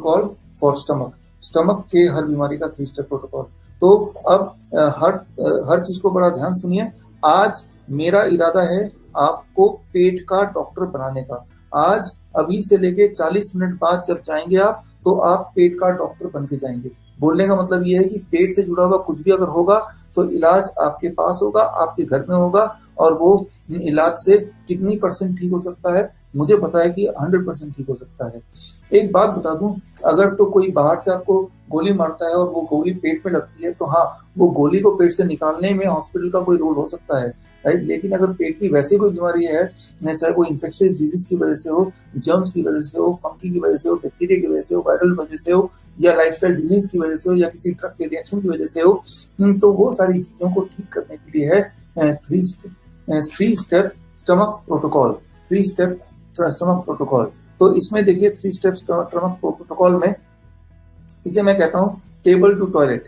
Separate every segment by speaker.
Speaker 1: Protocol for stomach, stomach के हर बीमारी का 3 स्टेप प्रोटोकॉल। तो अब हर चीज को बड़ा ध्यान सुनिए। आज मेरा इरादा है आपको पेट का डॉक्टर बनाने का। आज अभी से लेके 40 मिनट बाद जब जाएंगे आप, तो आप पेट का डॉक्टर बन के जाएंगे। बोलने का मतलब ये है कि पेट से जुड़ा हुआ कुछ भी अगर होगा तो इलाज आपके पास होगा, आपके घर में होगा, और वो इलाज से कितनी % ठीक हो सकता है मुझे पता है कि 100% ठीक हो सकता है। एक बात बता दूं, अगर तो कोई बाहर से आपको गोली मारता है और वो गोली पेट में लगती है, तो हाँ, वो गोली को पेट से निकालने में हॉस्पिटल का कोई रोल हो सकता है, राइट। लेकिन अगर पेट की वैसी कोई बीमारी है, चाहे वो इन्फेक्शियस डिजीज की वजह से हो, जर्म्स की वजह से हो, फंगी की वजह से हो, बैक्टीरिया की वजह से हो, वायरल वजह से हो, या लाइफस्टाइल डिजीज की वजह से हो, या किसी ड्रग के रिएक्शन की वजह से हो, तो वो सारी चीजों को ठीक करने के लिए है 3 step stomach protocol, 3 step stomach protocol. तो इसमें देखिए 3 स्टेप स्टमक प्रोटोकॉल में इसे मैं कहता हूँ table to toilet.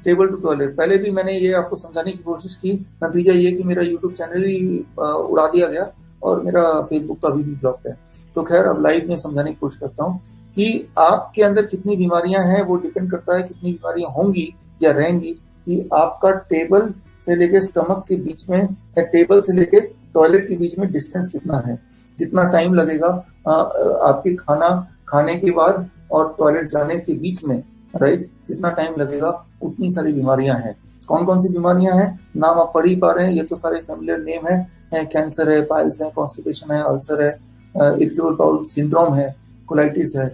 Speaker 1: Table to toilet पहले भी मैंने ये आपको समझाने की कोशिश की, नतीजा ये कि मेरा यूट्यूब चैनल ही उड़ा दिया गया और मेरा फेसबुक तो अभी भी ब्लॉक्ड है। तो खैर अब लाइव में समझाने की कोशिश करता हूँ कि आपके अंदर कितनी बीमारियां हैं, वो डिपेंड करता है कितनी बीमारियां होंगी या रहेंगी कि आपका टेबल से लेके स्टमक के बीच में या टेबल से लेके टॉयलेट के बीच में डिस्टेंस कितना है, कितना टाइम लगेगा आपके खाना खाने के बाद और टॉयलेट जाने के बीच में, राइट, जितना टाइम लगेगा उतनी सारी बीमारियां हैं। कौन कौन सी बीमारियां हैं, नाम आप पढ़ ही पा रहे हैं, ये तो सारे फैमिलियर नेम है। कैंसर है, पाइल्स है, कॉन्स्टिपेशन है, अल्सर है, इरिटेबल बाउल सिंड्रोम है, कोलाइटिस है,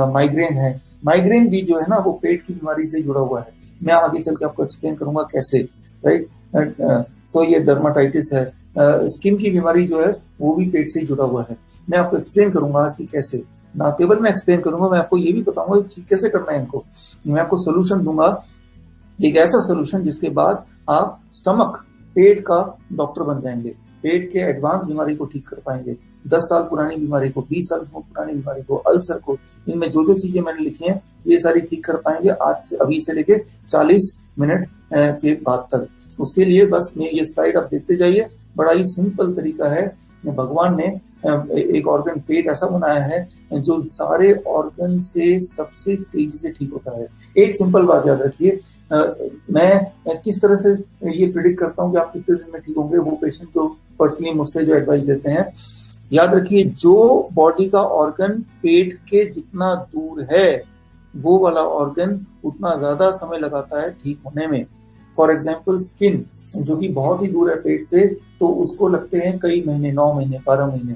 Speaker 1: माइग्रेन है। माइग्रेन भी जो है ना वो पेट की बीमारी से जुड़ा हुआ है, मैं आगे चल के आपको एक्सप्लेन करूंगा कैसे, राइट। सो ये डर्माटाइटिस है, स्किन की बीमारी जो है वो भी पेट से जुड़ा हुआ है। मैं आपको एक्सप्लेन करूंगा आज की कैसे, ना केवल मैं एक्सप्लेन करूंगा, मैं आपको ये भी बताऊंगा कि कैसे करना है इनको। मैं आपको सोल्यूशन दूंगा, एक ऐसा सोल्यूशन जिसके बाद आप स्टमक पेट का डॉक्टर बन जाएंगे, पेट के एडवांस बीमारी को ठीक कर पाएंगे, 10 साल पुरानी बीमारी को, 20 साल पुरानी बीमारी को, अल्सर को, इनमें जो जो चीजें मैंने लिखी हैं ये सारी ठीक कर पाएंगे आज से, अभी से लेके 40 मिनट के बाद तक। उसके लिए बस मैं ये स्लाइड आप देखते जाइए, बड़ा ही सिंपल तरीका है। भगवान ने एक ऑर्गन पेट ऐसा बनाया है जो सारे ऑर्गन से सबसे तेजी से ठीक होता है। एक सिंपल बात याद रखिए, मैं किस तरह से ये प्रिडिक्ट करता हूँ कि आप कितने दिन में ठीक होंगे, वो पेशेंट जो पर्सनली मुझसे जो एडवाइस देते हैं, याद रखिए जो बॉडी का ऑर्गन पेट के जितना दूर है वो वाला ऑर्गन उतना ज्यादा समय लगाता है ठीक होने में। फॉर एग्जाम्पल स्किन जो कि बहुत ही दूर है पेट से, तो उसको लगते हैं कई महीने, 9 महीने, 12 महीने,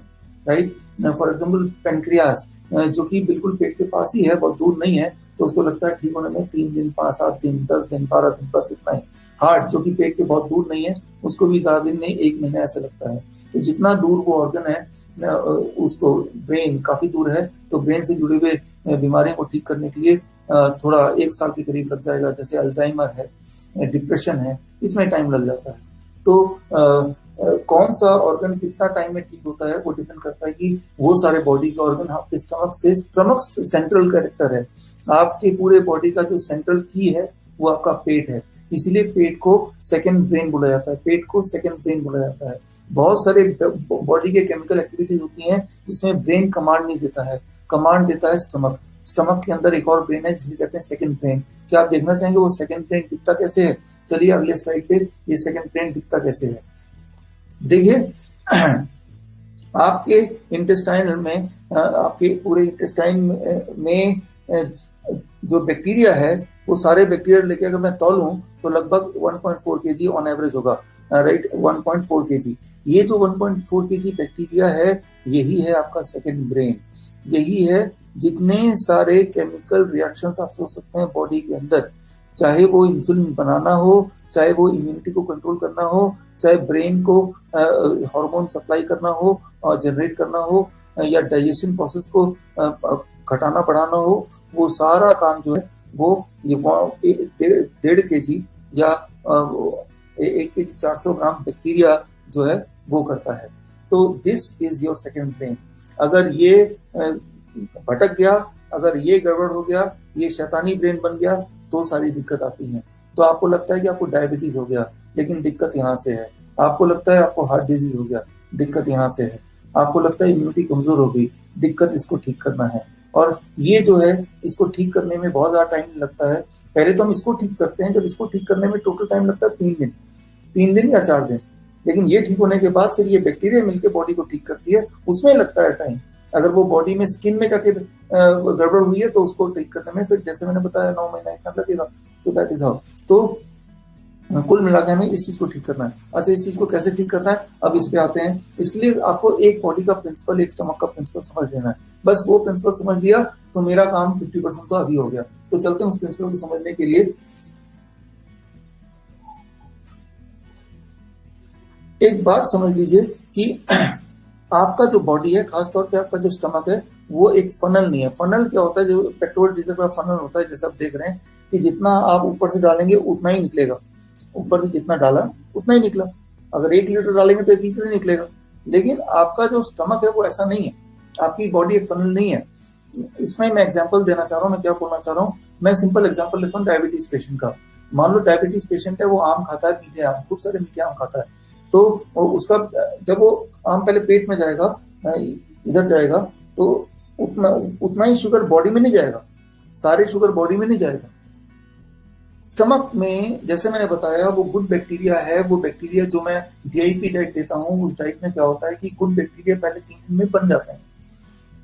Speaker 1: राइट। फॉर एग्जाम्पल पेनक्रियास जो कि बिल्कुल पेट के पास ही है, बहुत दूर नहीं है, तो उसको लगता है ठीक होने में 3 दिन, 5, 7 दिन, 10 दिन, 12 दिन, बस इतना ही। हार्ट जो कि पेट के बहुत दूर नहीं है, उसको भी ज्यादा दिन नहीं, 1 महीना ऐसा लगता है। तो जितना दूर वो ऑर्गन है उसको, ब्रेन काफी दूर है, तो ब्रेन से जुड़े हुए बीमारियों को ठीक करने के लिए थोड़ा 1 साल के करीब लग जाएगा। जैसे अल्जाइमर है, डिप्रेशन है, इसमें टाइम लग जाता है। तो कौन सा ऑर्गन कितना टाइम में ठीक होता है वो डिपेंड करता है कि वो सारे बॉडी के ऑर्गन आपके स्टमक सेंट्रल कैरेक्टर है, आपके पूरे बॉडी का जो सेंट्रल की है वो आपका पेट है। इसीलिए पेट को सेकंड ब्रेन बोला जाता है, पेट को सेकंड ब्रेन बोला जाता है। बहुत सारे बॉडी के केमिकल एक्टिविटीज होती हैं जिसमें ब्रेन कमांड नहीं देता है, कमांड देता है स्टमक। स्टमक के अंदर एक और ब्रेन है जिसे कहते हैं सेकंड ब्रेन। क्या आप देखना चाहेंगे वो सेकंड ब्रेन दिखता कैसे है? चलिए अगले स्लाइड पे ये सेकंड ब्रेन दिखता कैसे है देखिए। आपके इंटेस्टाइन में, आपके पूरे इंटेस्टाइन में जो बैक्टीरिया है वो सारे बैक्टीरिया लेके अगर मैं तौलूं तो लगभग 1.4 kg ऑन एवरेज होगा, राइट, 1.4 kg। ये जो 1.4 kg बैक्टीरिया है यही है आपका सेकंड ब्रेन, यही है जितने सारे केमिकल रिएक्शंस आप सोच सकते हैं बॉडी के अंदर, चाहे वो इंसुलिन बनाना हो, चाहे वो इम्यूनिटी को कंट्रोल करना हो, चाहे ब्रेन को हार्मोन सप्लाई करना हो और जनरेट करना हो, या डाइजेशन प्रोसेस को घटाना बढ़ाना हो, वो सारा काम जो है वो ये 1.5 kg या 1 kg 400 ग्राम बैक्टीरिया जो है वो करता है। तो this is your second brain. अगर ये भटक गया, अगर ये गड़बड़ हो गया, ये शैतानी ब्रेन बन गया, तो सारी दिक्कत आती है। तो आपको लगता है कि आपको डायबिटीज हो गया, लेकिन दिक्कत यहाँ से है। आपको लगता है आपको हार्ट डिजीज हो गया, दिक्कत यहाँ से है। आपको लगता है इम्यूनिटी कमजोर हो गई, दिक्कत इसको ठीक करना है। और ये जो है इसको ठीक करने में बहुत ज्यादा टाइम लगता है। पहले तो हम इसको ठीक करते हैं, जब इसको ठीक करने में टोटल टाइम लगता है 3 दिन, 3 दिन या 4 दिन। लेकिन ये ठीक होने के बाद फिर ये बैक्टीरिया मिलकर बॉडी को ठीक करती है, उसमें लगता है टाइम। अगर वो बॉडी में स्किन में जाके गड़बड़ हुई है तो उसको ठीक करने में फिर जैसे मैंने बताया 9 महीना इतना लगेगा। तो दैट इज हाउ। तो कुल मिलाकर हमें इस चीज को ठीक करना है। अच्छा, इस चीज को कैसे ठीक करना है, अब इस पे आते हैं। इसके लिए आपको एक बॉडी का प्रिंसिपल, एक स्टमक का प्रिंसिपल समझ लेना है। बस वो प्रिंसिपल समझ लिया तो मेरा काम 50% तो अभी हो गया। तो चलते हैं उस प्रिंसिपल को समझने के लिए। एक बात समझ लीजिए कि आपका जो बॉडी है, खासतौर पे आपका जो स्टमक है, वो एक फनल नहीं है। फनल क्या होता है, जो पेट्रोल डीजल का फनल होता है, जैसे आप देख रहे हैं कि जितना आप ऊपर से डालेंगे उतना ही निकलेगा। ऊपर से जितना डाला उतना ही निकला। अगर 1 लीटर डालेंगे तो 1 लीटर ही निकलेगा। लेकिन आपका जो स्टमक है वो ऐसा नहीं है। आपकी बॉडी एक फनल नहीं है। इसमें मैं एग्जाम्पल देना चाह रहा हूँ, मैं क्या बोलना चाह रहा हूँ, मैं सिंपल एग्जाम्पल लेता हूँ डायबिटीज पेशेंट का। मान लो डायबिटीज पेशेंट है, वो आम खाता है, मीठे आम, खूब सारे मीठे आम खाता है। तो उसका जब वो आम पहले पेट में जाएगा, इधर जाएगा, तो उतना उतना ही शुगर बॉडी में नहीं जाएगा, सारे शुगर बॉडी में नहीं जाएगा। स्टमक में जैसे मैंने बताया वो गुड बैक्टीरिया है। वो बैक्टीरिया जो मैं DIP डाइट देता हूँ, उस डाइट में क्या होता है कि गुड बैक्टीरिया पहले 3 दिन में बन जाते हैं।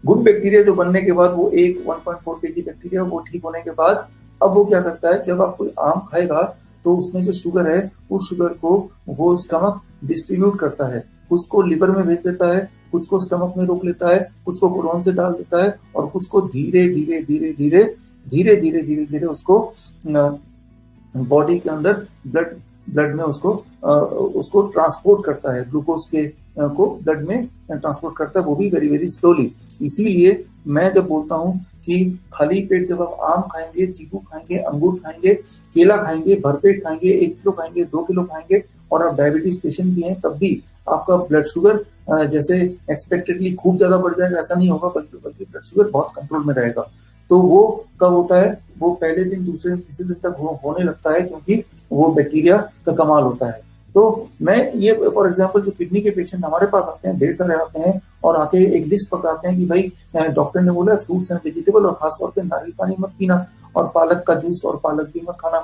Speaker 1: गुड बैक्टीरिया जो बनने के बाद वो 1.4 kg बैक्टीरिया, वो ठीक होने के बाद अब वो क्या करता है, जब आप कोई आम खाएगा तो उसमें जो शुगर है उस शुगर को वो स्टमक डिस्ट्रीब्यूट करता है। कुछ को लिवर में भेज देता है, कुछ को स्टमक में रोक लेता है, कुछ को कोलोन से डाल देता है, और कुछ को धीरे धीरे धीरे धीरे धीरे धीरे धीरे धीरे उसको बॉडी के अंदर ब्लड में उसको ट्रांसपोर्ट करता है। ग्लूकोज के को ब्लड में ट्रांसपोर्ट करता है, वो भी वेरी वेरी स्लोली। इसीलिए मैं जब बोलता हूँ कि खाली पेट जब आप आम खाएंगे, चीकू खाएंगे, अंगूर खाएंगे, केला खाएंगे, भरपेट खाएंगे, 1 किलो खाएंगे, 2 किलो खाएंगे, और आप डायबिटीज पेशेंट भी हैं, तब भी आपका ब्लड शुगर जैसे एक्सपेक्टेडली खूब ज्यादा बढ़ जाएगा ऐसा नहीं होगा, बल्कि ब्लड शुगर बहुत कंट्रोल में रहेगा। तो वो कब होता है, वो पहले दिन, दूसरे दिन, तीसरे दिन तक होने लगता है, क्योंकि वो बैक्टीरिया का कमाल होता है। तो मैं ये फॉर एग्जांपल जो किडनी के पेशेंट हमारे पास आते हैं, ढेर सारे आते हैं और आके एक लिस्ट पकड़ाते हैं कि भाई डॉक्टर ने बोला फ्रूट्स एंड वेजिटेबल और खासतौर पे नारियल पानी मत पीना, और पालक का जूस और पालक भी मत खाना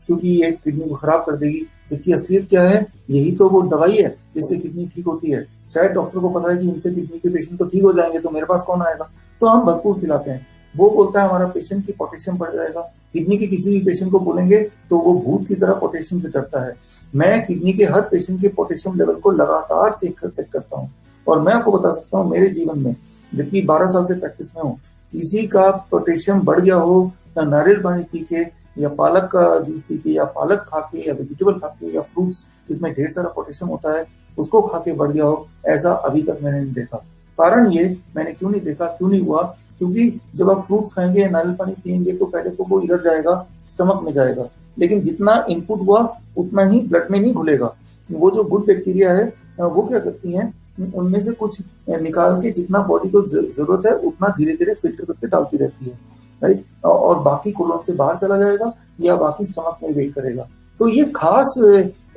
Speaker 1: क्योंकि ये किडनी को खराब कर देगी। जबकि असलियत क्या है, यही तो वो दवाई है जिससे किडनी ठीक होती है। शायद डॉक्टर को पता है कि इनसे किडनी के पेशेंट तो ठीक हो जाएंगे, तो मेरे पास कौन आएगा, तो हम भरपूर खिलाते हैं। वो बोलता है हमारा पेशेंट की पोटेशियम बढ़ जाएगा। किडनी के किसी भी पेशेंट को बोलेंगे तो वो भूत की तरह पोटेशियम से डरता है। मैं किडनी के हर पेशेंट के पोटेशियम लेवल को लगातार चेक करता हूँ, और मैं आपको बता सकता हूँ मेरे जीवन में, जबकि 12 साल से प्रैक्टिस में हूँ, किसी का पोटेशियम बढ़ गया हो नारियल पानी पी के, या पालक का जूस पी के, या पालक खा के, या वेजिटेबल खा के, या फ्रूट्स जिसमें ढेर सारा पोटेशियम होता है उसको खा के बढ़ गया हो, ऐसा अभी तक मैंने नहीं देखा। कारण ये मैंने क्यों नहीं देखा, क्यों नहीं हुआ, क्योंकि जब आप फ्रूट्स खाएंगे, नारियल पानी पिएंगे, तो पहले तो वो इधर जाएगा, स्टमक में जाएगा, लेकिन जितना इनपुट हुआ उतना ही ब्लड में नहीं घुलेगा। वो जो गुड बैक्टीरिया है वो क्या करती हैं, उनमें से कुछ निकाल के जितना बॉडी को जरूरत है उतना धीरे धीरे फिल्टर करके डालती रहती है, राइट, और बाकी कोलोन से बाहर चला जाएगा या बाकी स्टमक में वेट करेगा। तो ये खास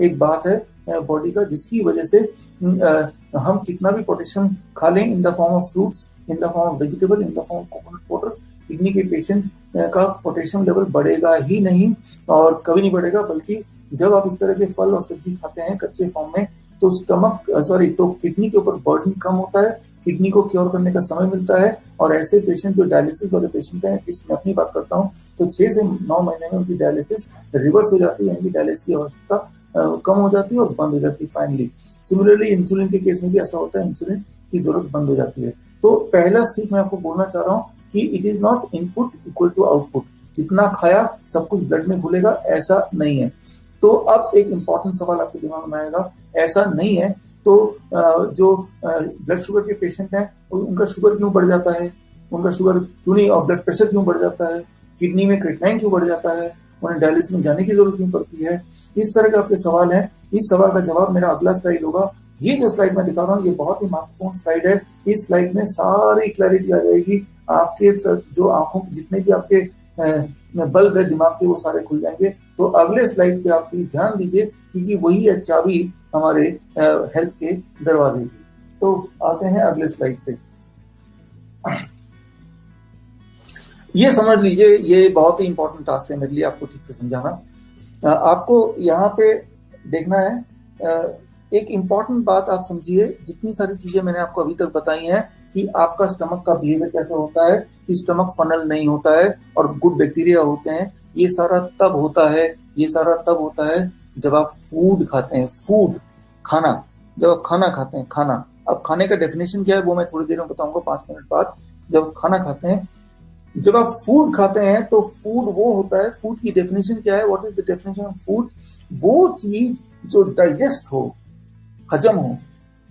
Speaker 1: एक बात है बॉडी का, जिसकी वजह से हम कितना भी पोटेशियम खा लें in the form of fruits, in the form of vegetable, in the form of coconut water, kidney के पेशेंट का पोटेशियम लेवल बढ़ेगा ही नहीं, और कभी नहीं बढ़ेगा। बल्कि जब आप इस तरह के फल और सब्जी खाते हैं कच्चे फॉर्म में, तो किडनी के ऊपर बर्डन कम होता है, किडनी को क्योर करने का समय मिलता है। और ऐसे पेशेंट जो डायलिसिस वाले पेशेंट हैं, मैं अपनी बात करता हूँ, तो 6 से 9 महीने में उनकी डायलिसिस रिवर्स हो जाती है, यानी कि डायलिसिस की आवश्यकता कम हो जाती है और बंद हो जाती है फाइनली। सिमिलरली इंसुलिन के केस में भी ऐसा होता है, इंसुलिन की जरूरत बंद हो जाती है। तो पहला सीख मैं आपको बोलना चाह रहा हूँ कि it is not input equal to output. जितना खाया सब कुछ ब्लड में घुलेगा, ऐसा नहीं है। तो अब एक इंपॉर्टेंट सवाल आपके दिमाग में आएगा, ऐसा नहीं है तो जो ब्लड शुगर के पेशेंट हैं उनका शुगर क्यों बढ़ जाता है, उनका शुगर क्यों नहीं, और ब्लड प्रेशर क्यों बढ़ जाता है, किडनी में क्रिएटिनिन क्यों बढ़ जाता है, उन्हें डायलिसिस में जाने की जरूरत क्यों पड़ती है। इस तरह के आपके सवाल हैं। इस सवाल का जवाब मेरा अगला स्लाइड होगा। ये जो स्लाइड मैं दिखा रहा हूँ ये बहुत ही महत्वपूर्ण स्लाइड है। इस स्लाइड में सारी क्लैरिटी आ जाएगी। आपके जो आंखों जितने भी आपके बल्ब है दिमाग के, वो सारे खुल जाएंगे। तो अगले स्लाइड पे आप प्लीज ध्यान दीजिए, क्योंकि वही है चाबी हमारे हेल्थ के दरवाजे की। तो आते हैं अगले स्लाइड पे। ये समझ लीजिए, ये बहुत ही इंपॉर्टेंट टास्क है मेरे लिए आपको ठीक से समझाना। आपको यहाँ पे देखना है, एक इंपॉर्टेंट बात आप समझिए, जितनी सारी चीजें मैंने आपको अभी तक बताई हैं कि आपका स्टमक का बिहेवियर कैसा होता है, कि स्टमक फनल नहीं होता है और गुड बैक्टीरिया होते हैं, ये सारा तब होता है, ये सारा तब होता है जब आप फूड खाते हैं। फूड, खाना, जब आप खाना खाते हैं, खाना। अब खाने का डेफिनेशन क्या है वो मैं थोड़ी देर में बताऊंगा, 5 मिनट बाद। जब खाना खाते हैं, जब आप फूड खाते हैं तो फूड वो होता है, फूड की डेफिनेशन क्या है, what is the definition of food? वो चीज जो डाइजेस्ट हो, हजम हो,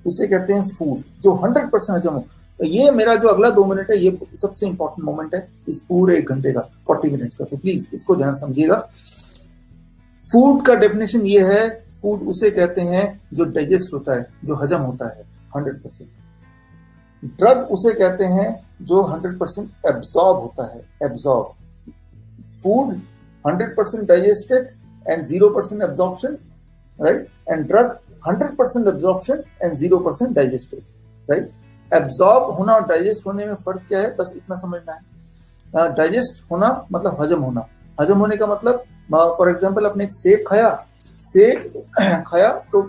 Speaker 1: उसे कहते हैं फूड। जो 100% हजम हो। ये मेरा जो अगला 2 मिनट है, ये सबसे इंपॉर्टेंट मोमेंट है इस पूरे 1 घंटे का, 40 मिनट्स का, तो प्लीज इसको ध्यान समझिएगा। फूड का डेफिनेशन ये है, फूड उसे कहते हैं जो डाइजेस्ट होता है, जो हजम होता है 100%। ड्रग उसे कहते हैं जो 100% एब्जॉर्ब होता है, absorb. Food 100% digested and 0% absorption, right? And drug 100% absorption and 0% digested, right? Absorb होना और डाइजेस्ट होने में फर्क क्या है, बस इतना समझना है। डाइजेस्ट होना मतलब हजम होना। हजम होने का मतलब, फॉर एग्जाम्पल आपने एक सेब खाया, सेब खाया तो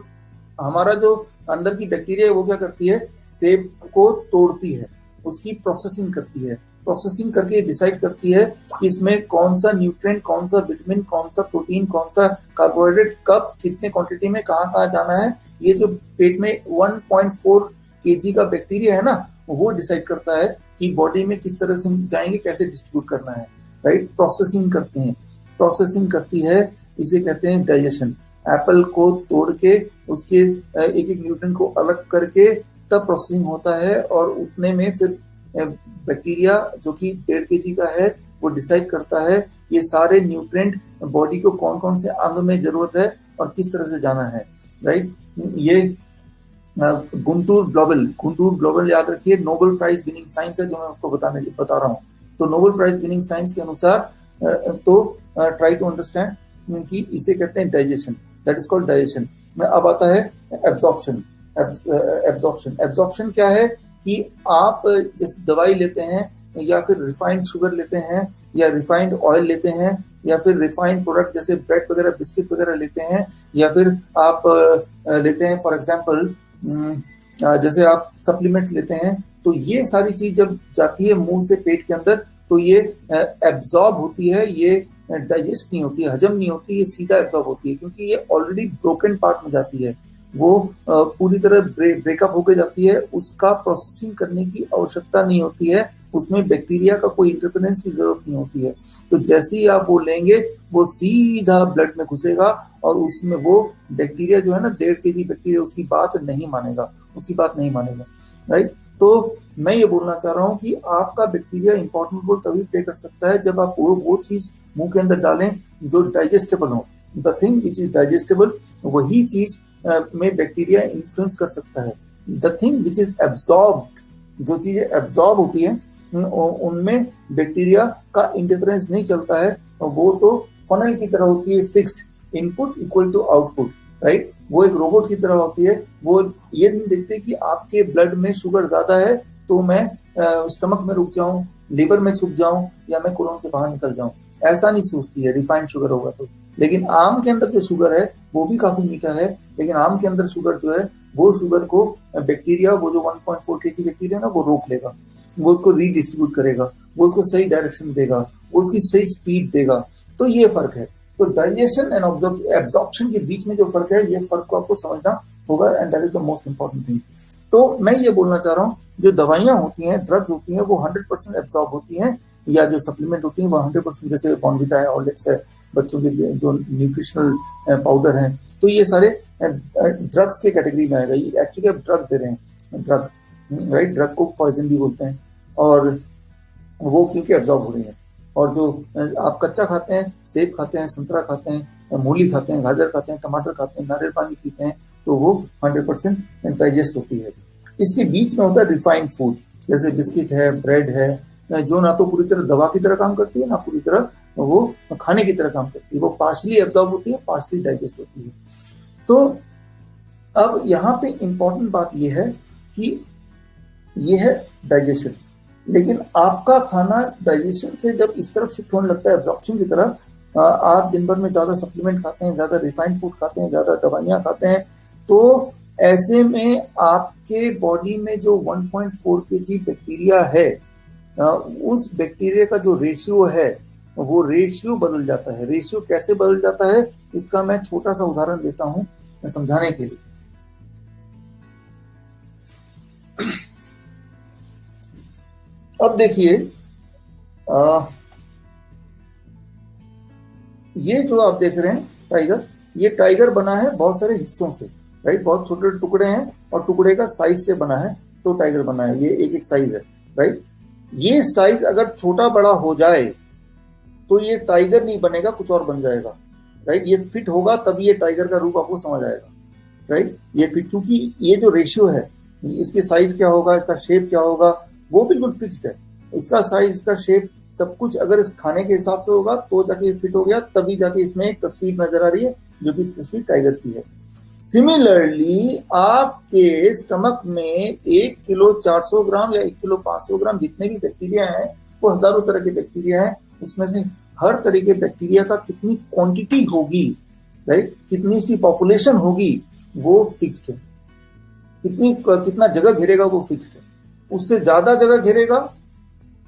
Speaker 1: हमारा जो अंदर की बैक्टीरिया है वो क्या करती है, सेब को तोड़ती है, उसकी प्रोसेसिंग करती है, प्रोसेसिंग करके डिसाइड करती है कि इसमें कौन सा न्यूट्रिएंट, कौन सा विटामिन, कौन सा प्रोटीन, कौन सा कार्बोहाइड्रेट कब कितने क्वांटिटी में कहाँ कहाँ जाना है। ये जो पेट में 1.4 kg का बैक्टीरिया है ना, वो डिसाइड करता है कि बॉडी में किस तरह से जाएंगे, कैसे डिस्ट्रीब्यूट करना है, राइट? प्रोसेसिंग करते हैं, प्रोसेसिंग करती है, इसे कहते हैं डाइजेशन। एप्पल को तोड़ के उसके एक एक न्यूट्रिएंट को अलग करके तब प्रोसेसिंग होता है, और उतने में फिर बैक्टीरिया जो कि 1.5 kg का है वो डिसाइड करता है ये सारे न्यूट्रिएंट बॉडी को कौन कौन से अंग में जरूरत है और किस तरह से जाना है, राइट? ये गुंटूर ग्लोबल याद रखिए, नोबेल प्राइज विनिंग साइंस है जो मैं आपको बता रहा हूँ। तो नोबेल प्राइज विनिंग साइंस के अनुसार तो ट्राई टू अंडरस्टैंड कि इसे कहते हैं digestion, that is called digestion. अब आता है एब्जॉर्प्शन। एब्जॉर्प्शन क्या है कि आप जैसे दवाई लेते हैं या फिर रिफाइंड शुगर लेते हैं या रिफाइंड ऑयल लेते हैं या फिर रिफाइंड प्रोडक्ट जैसे ब्रेड वगैरह, बिस्किट वगैरह लेते हैं, या फिर आप लेते हैं फॉर एग्जांपल जैसे आप सप्लीमेंट्स लेते हैं, तो ये सारी चीज जब जाती है मुंह से पेट के अंदर तो ये एब्जॉर्ब होती है, ये डाइजेस्ट नहीं होती है, हजम नहीं होती, ये सीधा एब्जॉर्ब होती है, क्योंकि ये ऑलरेडी ब्रोकन पार्ट में जाती है, वो पूरी तरह ब्रेकअप होकर जाती है, उसका प्रोसेसिंग करने की आवश्यकता नहीं होती है, उसमें बैक्टीरिया का कोई इंटरफेरेंस की जरूरत नहीं होती है। तो जैसे ही आप वो लेंगे वो सीधा ब्लड में घुसेगा और उसमें वो बैक्टीरिया जो है ना 1.5 kg बैक्टीरिया उसकी बात नहीं मानेगा, राइट? तो मैं ये बोलना चाह रहा हूँ कि आपका बैक्टीरिया इंपॉर्टेंट रोल तभी प्ले कर सकता है जब आप वो चीज मुंह के अंदर डालें जो डाइजेस्टेबल हो। The thing which is digestible, वही चीज में बैक्टीरिया इन्फ्लुएंस कर सकता है। The thing which is absorbed, जो चीजें एब्जॉर्ब होती है उनमें बैक्टीरिया का इंटरफेरेंस नहीं चलता है, वो तो फनल की तरह होती है, fixed input equal to output, right? वो एक रोबोट की तरह होती है, वो ये नहीं देखते कि आपके ब्लड में शुगर ज्यादा है तो मैं स्टमक में रुक जाऊं, लिवर में छुप जाऊं या मैं कोलोन से बाहर निकल जाऊं, ऐसा नहीं सोचती है रिफाइंड शुगर होगा तो। लेकिन आम के अंदर जो शुगर है वो भी काफी मीठा है, लेकिन आम के अंदर शुगर जो है वो शुगर को बैक्टीरिया, वो जो 1.4 kg बैक्टीरिया ना, वो रोक लेगा, वो उसको रीडिस्ट्रीब्यूट करेगा, वो उसको सही डायरेक्शन देगा, वो उसकी सही स्पीड देगा। तो ये फर्क है। तो डाइजेशन एंड एब्जॉर्प्शन के बीच में जो फर्क है, ये फर्क को आपको समझना होगा, and that is the most important thing. तो मैं ये बोलना चाह रहा हूँ, जो दवाइयां होती हैं, ड्रग्स होती हैं, वो 100% एब्जॉर्ब होती हैं, या जो सप्लीमेंट होती हैं वो 100%, जैसे बॉर्नविटा है, हॉर्लिक्स है, बच्चों के जो न्यूट्रिशनल पाउडर हैं, तो ये सारे ड्रग्स के कैटेगरी में आएगा। ये एक्चुअली आप ड्रग दे रहे हैं, ड्रग, राइट? ड्रग को पॉइजन भी बोलते हैं, और वो क्योंकि एब्जॉर्ब हो रही है। और जो आप कच्चा खाते हैं, सेब खाते हैं, संतरा खाते हैं, मूली खाते हैं, गाजर खाते हैं, टमाटर खाते हैं, नारियल पानी पीते हैं, तो वो 100% डाइजेस्ट होती है। इसके बीच में होता है रिफाइंड फूड, जैसे बिस्किट है, ब्रेड है, जो ना तो पूरी तरह दवा की तरह काम करती है, ना पूरी तरह वो खाने की तरह काम करती है, वो पार्शली एब्जॉर्ब होती है, पार्शली डाइजेस्ट होती है। तो अब यहाँ पे इंपॉर्टेंट बात ये है कि ये है डाइजेशन, लेकिन आपका खाना डाइजेशन से जब इस तरफ शिफ्ट होने लगता है, एब्जॉर्प्शन की तरफ, आप दिन भर में ज्यादा सप्लीमेंट खाते हैं, ज्यादा रिफाइंड फूड खाते हैं, ज्यादा दवाइयां खाते हैं, तो ऐसे में आपके बॉडी में जो 1.4 kg बैक्टीरिया है, उस बैक्टीरिया का जो रेशियो है वो रेशियो बदल जाता है। रेशियो कैसे बदल जाता है, इसका मैं छोटा सा उदाहरण देता हूं समझाने के लिए। अब देखिए, ये जो आप देख रहे हैं टाइगर, ये टाइगर बना है बहुत सारे हिस्सों से, राइट। बहुत छोटे टुकड़े हैं और टुकड़े का साइज से बना है, तो टाइगर बना है। ये एक एक साइज है, राइट। ये साइज अगर छोटा बड़ा हो जाए तो ये टाइगर नहीं बनेगा, कुछ और बन जाएगा, राइट। ये फिट होगा तभी ये टाइगर का रूप आपको समझ आएगा, राइट। ये फिट, क्योंकि ये जो रेशियो है, इसके साइज क्या होगा, इसका शेप क्या होगा, वो बिल्कुल फिक्स्ड है। इसका साइज, इसका शेप, सब कुछ अगर इस खाने के हिसाब से होगा तो जाके फिट हो गया, तभी जाके इसमें एक तस्वीर नजर आ रही है, जो कि तस्वीर टाइगर की है। सिमिलरली आपके स्टमक में 1 किलो 400 ग्राम या 1 किलो 500 ग्राम जितने भी बैक्टीरिया हैं, वो हजारों तरह के बैक्टीरिया हैं। उसमें से हर तरह के बैक्टीरिया का कितनी क्वांटिटी होगी, राइट, कितनी इसकी पॉपुलेशन होगी, वो फिक्स्ड है। कितना जगह घेरेगा वो फिक्स्ड है। उससे ज्यादा जगह घेरेगा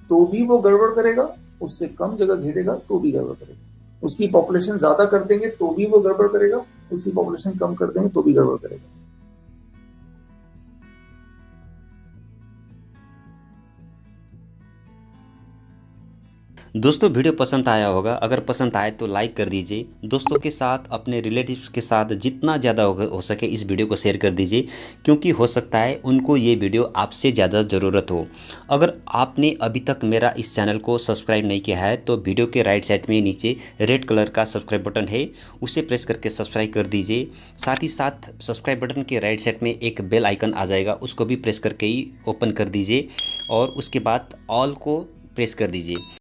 Speaker 1: तो भी वो गड़बड़ करेगा, उससे कम जगह घेरेगा तो भी गड़बड़ करेगा। उसकी पॉपुलेशन ज्यादा कर देंगे तो भी वो गड़बड़ करेगा, उसकी पॉपुलेशन कम कर देंगे तो भी गड़बड़ करेगा।
Speaker 2: दोस्तों वीडियो पसंद आया होगा, अगर पसंद आए तो लाइक कर दीजिए। दोस्तों के साथ, अपने रिलेटिव्स के साथ जितना ज़्यादा हो सके इस वीडियो को शेयर कर दीजिए, क्योंकि हो सकता है उनको ये वीडियो आपसे ज़्यादा ज़रूरत हो। अगर आपने अभी तक मेरा इस चैनल को सब्सक्राइब नहीं किया है तो वीडियो के राइट साइड में नीचे रेड कलर का सब्सक्राइब बटन है, उसे प्रेस करके सब्सक्राइब कर दीजिए। साथ ही साथ सब्सक्राइब बटन के राइट साइड में एक बेल आइकन आ जाएगा, उसको भी प्रेस करके ही ओपन कर दीजिए और उसके बाद ऑल को प्रेस कर दीजिए।